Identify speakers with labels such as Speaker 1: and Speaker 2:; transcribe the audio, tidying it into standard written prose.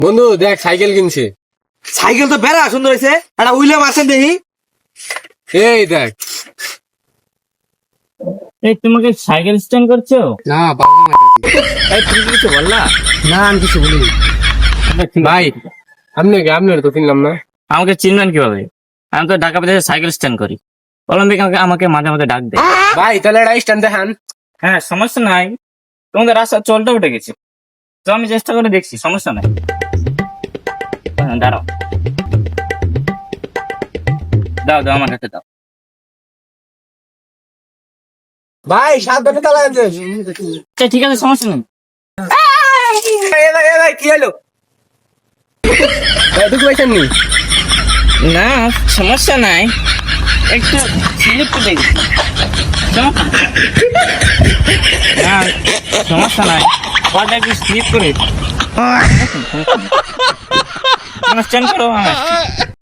Speaker 1: বন্ধু দেখ সাইকেল কিনছে।
Speaker 2: সাইকেল তো বেড়া সুন্দর হয়েছে, একটা উইলাম আছেন দেখি।
Speaker 1: এই দেখ।
Speaker 3: এই তোমাকে সাইকেল স্ট্যান্ড করছো?
Speaker 1: না বাবা
Speaker 3: এই তুমি কিছু বললা?
Speaker 1: না আমি কিছু বলিনি ভাই। আপনার তো কিনলাম না।
Speaker 3: আমাকে চিনবেন কিভাবে? আমি তো ঢাকা বাজারে সাইকেল স্ট্যান্ড করি। অলিম্পিক আমাকে মাঝে মাঝে ডাক দেয়।
Speaker 1: ভাই তাহলে একটা স্ট্যান্ড দেখান।
Speaker 3: হ্যাঁ সমস্যা নাই, তোমাদের রাস্তা চলটা উঠে গেছে তো আমি চেষ্টা করে দেখছি, সমস্যা নাই। হ্যাঁ, দাঁড়াও, দাও দাও আমার কাছে দাও।
Speaker 1: ভাই সাবধানে চালান।
Speaker 3: আচ্ছা, ঠিক আছে, সমস্যা নেই।
Speaker 1: ভাই কি হলো? ভাই ঢুকে পাইছেন নি?
Speaker 3: না সমস্যা নাই, একটু স্লিপ করে গেছি। না সমস্যা নাই, পথে একটু স্লিপ করে স্ট্যান্ড করো।